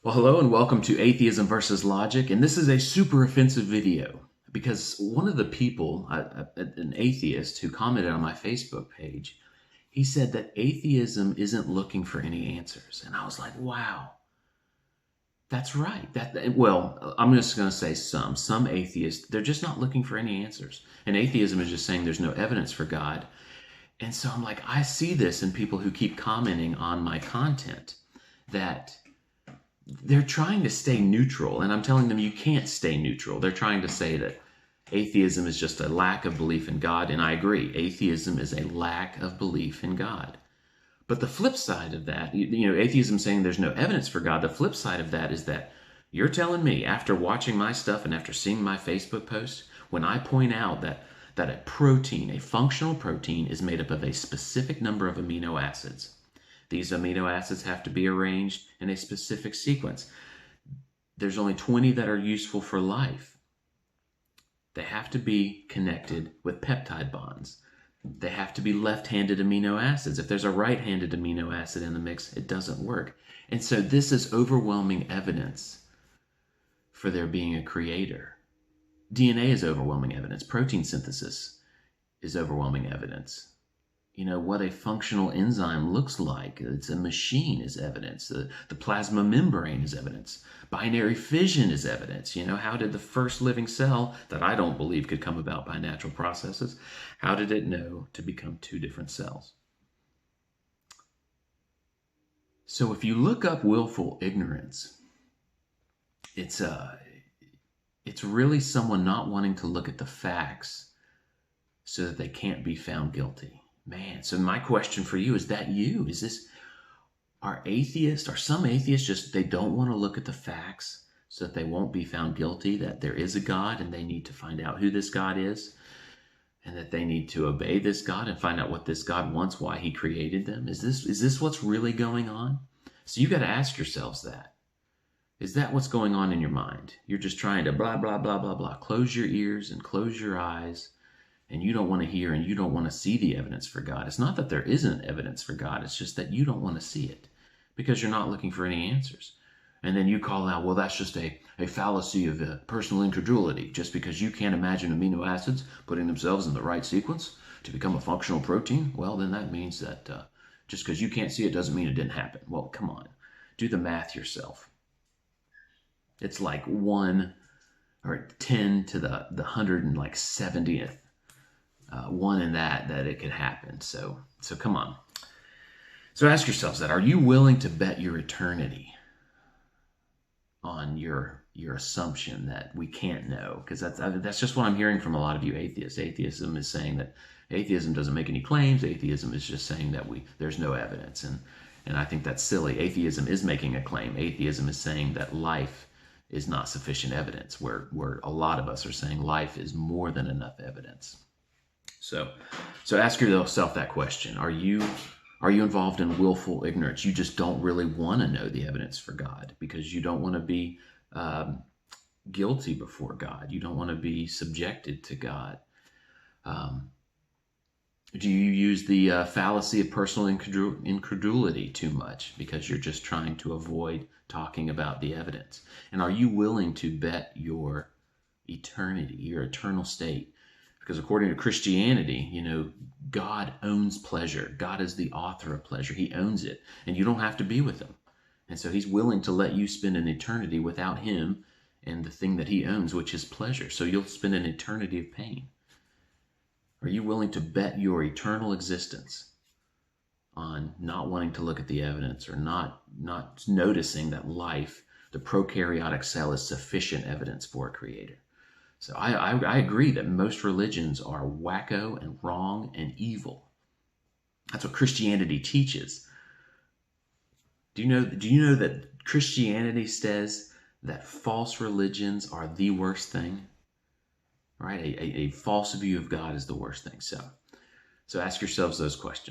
Well, hello and welcome to Atheism versus Logic, and this is a super offensive video because one of the people, an atheist who commented on my Facebook page, he said that atheism isn't looking for any answers, and I was like, wow, that's right. Well, I'm just going to say some atheists, they're just not looking for any answers, and atheism is just saying there's no evidence for God, and so I'm like, I see this in people who keep commenting on my content that they're trying to stay neutral, and I'm telling them you can't stay neutral. They're trying to say that atheism is just a lack of belief in God, and I agree. Atheism is a lack of belief in God. But the flip side of that, atheism saying there's no evidence for God, the flip side of that is that you're telling me, after watching my stuff and after seeing my Facebook posts, when I point out that a protein, a functional protein, is made up of a specific number of amino acids. These amino acids have to be arranged in a specific sequence. There's only 20 that are useful for life. They have to be connected with peptide bonds. They have to be left-handed amino acids. If there's a right-handed amino acid in the mix, it doesn't work. And so this is overwhelming evidence for there being a creator. DNA is overwhelming evidence. Protein synthesis is overwhelming evidence. What a functional enzyme looks like. It's a machine is evidence. The plasma membrane is evidence. Binary fission is evidence. How did the first living cell that I don't believe could come about by natural processes, how did it know to become two different cells? So if you look up willful ignorance, it's really someone not wanting to look at the facts so that they can't be found guilty. Man, so my question for you, is that you? Are some atheists just, they don't want to look at the facts so that they won't be found guilty, that there is a God and they need to find out who this God is, and that they need to obey this God and find out what this God wants, why he created them? Is this what's really going on? So you got to ask yourselves that. Is that what's going on in your mind? You're just trying to blah, blah, blah, blah, blah. Close your ears and close your eyes, and you don't want to hear and you don't want to see the evidence for God. It's not that there isn't evidence for God. It's just that you don't want to see it because you're not looking for any answers. And then you call out, well, that's just a fallacy of personal incredulity. Just because you can't imagine amino acids putting themselves in the right sequence to become a functional protein, well, then that means that just because you can't see it doesn't mean it didn't happen. Well, come on. Do the math yourself. It's like 1 or 10 to the 170th. One in that it could happen. So come on. So ask yourselves that. Are you willing to bet your eternity on your assumption that we can't know? Because that's just what I'm hearing from a lot of you atheists. Atheism is saying that atheism doesn't make any claims. Atheism is just saying that there's no evidence. And I think that's silly. Atheism is making a claim. Atheism is saying that life is not sufficient evidence, where a lot of us are saying life is more than enough evidence. So ask yourself that question. Are you involved in willful ignorance? You just don't really want to know the evidence for God because you don't want to be guilty before God. You don't want to be subjected to God. Do you use the fallacy of personal incredulity too much because you're just trying to avoid talking about the evidence? And are you willing to bet your eternity, your eternal state? Because according to Christianity, God owns pleasure. God is the author of pleasure. He owns it, and you don't have to be with him. And so he's willing to let you spend an eternity without him and the thing that he owns, which is pleasure. So you'll spend an eternity of pain. Are you willing to bet your eternal existence on not wanting to look at the evidence or not noticing that life, the prokaryotic cell, is sufficient evidence for a creator? So I agree that most religions are wacko and wrong and evil. That's what Christianity teaches. Do you know that Christianity says that false religions are the worst thing? Right? A false view of God is the worst thing. So ask yourselves those questions.